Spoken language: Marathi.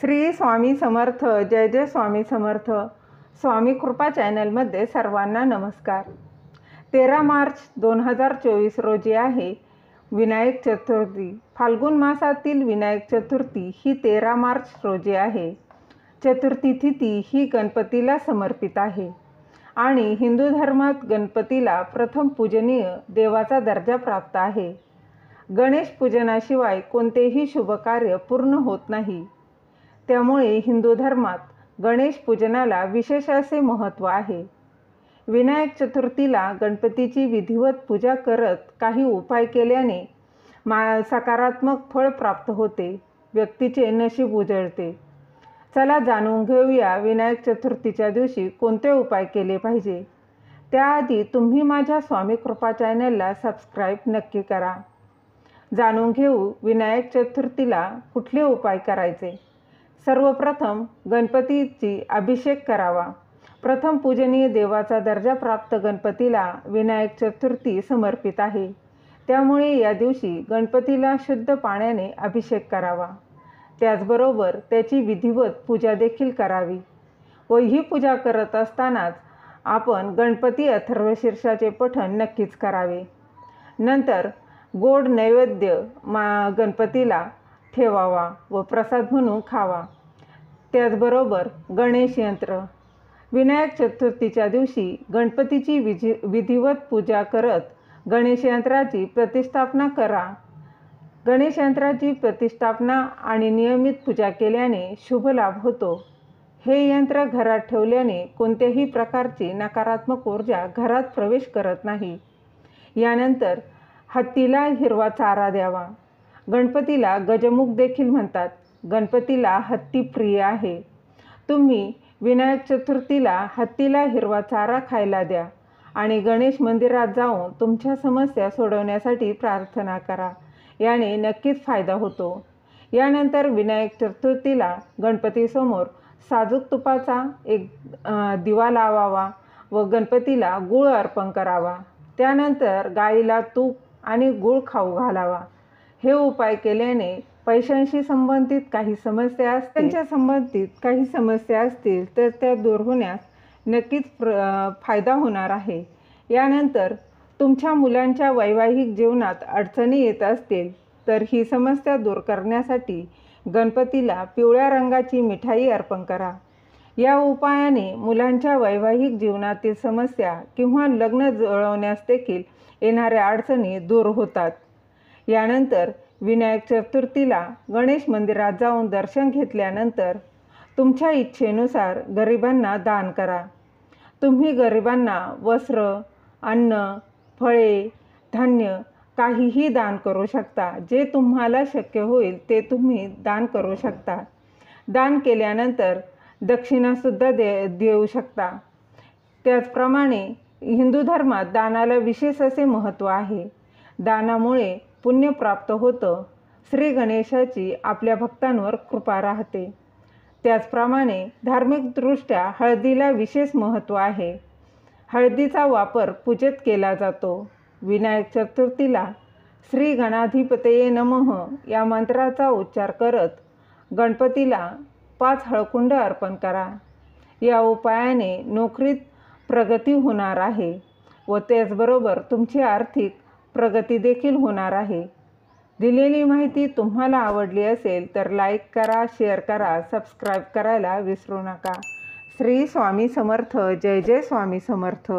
श्री स्वामी समर्थ. जय जय स्वामी समर्थ. स्वामी कृपा चॅनलमध्ये सर्वांना नमस्कार. 13 मार्च 2024 रोजी आहे विनायक चतुर्थी. फाल्गुन मासातील विनायक चतुर्थी ही 13 मार्च रोजी आहे. चतुर्थी तिथी ही गणपतीला समर्पित आहे आणि हिंदू धर्मात गणपतीला प्रथम पूजनीय देवाचा दर्जा प्राप्त आहे. गणेश पूजनाशिवाय कोणतेही शुभ कार्य पूर्ण होत नाही. त्यामुळे हिंदू धर्मात गणेश पूजनाला विशेष असे महत्त्व आहे. विनायक चतुर्थीला गणपतीची विधिवत पूजा करत काही उपाय केल्याने सकारात्मक फळ प्राप्त होते, व्यक्तीचे नशीब उजळते. चला जाणून घेऊया विनायक चतुर्थीच्या दिवशी कोणते उपाय केले पाहिजे. त्याआधी तुम्ही माझ्या स्वामी कृपा चॅनलला सबस्क्राईब नक्की करा. जाणून घेऊ विनायक चतुर्थीला कुठले उपाय करायचे. सर्वप्रथम गणपतीची अभिषेक करावा. प्रथम पूजनीय देवाचा दर्जा प्राप्त गणपतीला विनायक चतुर्थी समर्पित आहे. त्यामुळे या दिवशी गणपतीला शुद्ध पाण्याने अभिषेक करावा. त्याचबरोबर त्याची विधिवत पूजा देखील करावी व ही पूजा करत असतानाच आपण गणपती अथर्वशीर्षाचे पठण नक्कीच करावे. नंतर गोड नैवेद्य गणपतीला ठेवावा व प्रसाद म्हणून खावा. त्याचबरोबर गणेश यंत्र. विनायक चतुर्थीच्या दिवशी गणपतीची विधिवत पूजा करत गणेश यंत्राची प्रतिष्ठापना करा. गणेश यंत्राची प्रतिष्ठापना आणि नियमित पूजा केल्याने शुभ लाभ होतो. हे यंत्र घरात ठेवल्याने कोणत्याही प्रकारची नकारात्मक ऊर्जा घरात प्रवेश करत नाही. यानंतर हत्तीला हिरवा चारा द्यावा. गणपतीला गजमुख देखील म्हणतात. गणपतीला हत्ती प्रिय आहे. तुम्ही विनायक चतुर्थीला हत्तीला हिरवा चारा खायला द्या आणि गणेश मंदिरात जाऊन तुमच्या समस्या सोडवण्यासाठी प्रार्थना करा. याने नक्कीच फायदा होतो. यानंतर विनायक चतुर्थीला गणपतीसमोर साजूक तुपाचा एक दिवा लावावा व गणपतीला गूळ अर्पण करावा. त्यानंतर गाईला तूप आणि गूळ खाऊ घालावा. हे उपाय केल्याने पैशांशी संबंधित काही समस्या असतील, त्यांच्या संबंधित काही समस्या असतील तर त्या दूर होण्यास नक्कीच फायदा होणार आहे. यानंतर तुमच्या मुलांच्या वैवाहिक जीवनात अडचणी येत असतील तर ही समस्या दूर करण्यासाठी गणपतीला पिवळ्या रंगाची मिठाई अर्पण करा. या उपायाने मुलांच्या वैवाहिक जीवनातील समस्या किंवा लग्न जुळवण्यास देखील येणाऱ्या अडचणी दूर होतात. यानंतर विनायक चतुर्थीला गणेश मंदिरात जाऊन दर्शन घेतल्यानंतर तुमच्या इच्छेनुसार गरिबांना दान करा. तुम्ही गरिबांना वस्त्र, अन्न, फळे, धान्य काहीही दान करू शकता. जे तुम्हाला शक्य होईल ते तुम्ही दान करू शकता. दान केल्यानंतर दक्षिणासुद्धा देऊ शकता. त्याचप्रमाणे हिंदू धर्मात दानाला विशेष असे महत्त्व आहे. दानामुळे पुण्य प्राप्त होतं. श्री गणेशाची आपल्या भक्तांवर कृपा राहते. त्याचप्रमाणे धार्मिकदृष्ट्या हळदीला विशेष महत्त्व आहे. हळदीचा वापर पूजेत केला जातो. विनायक चतुर्थीला श्री गणाधिपतये नमः या मंत्राचा उच्चार करत गणपतीला 5 हळकुंड अर्पण करा. या उपायाने नोकरीत प्रगती होणार आहे व त्याचबरोबर तुमची आर्थिक प्रगती देखील होणार आहे. दिलेली माहिती तुम्हाला आवडली असेल तर लाईक करा, शेअर करा, सबस्क्राईब करायला विसरू नका. श्री स्वामी समर्थ. जय जय स्वामी समर्थ.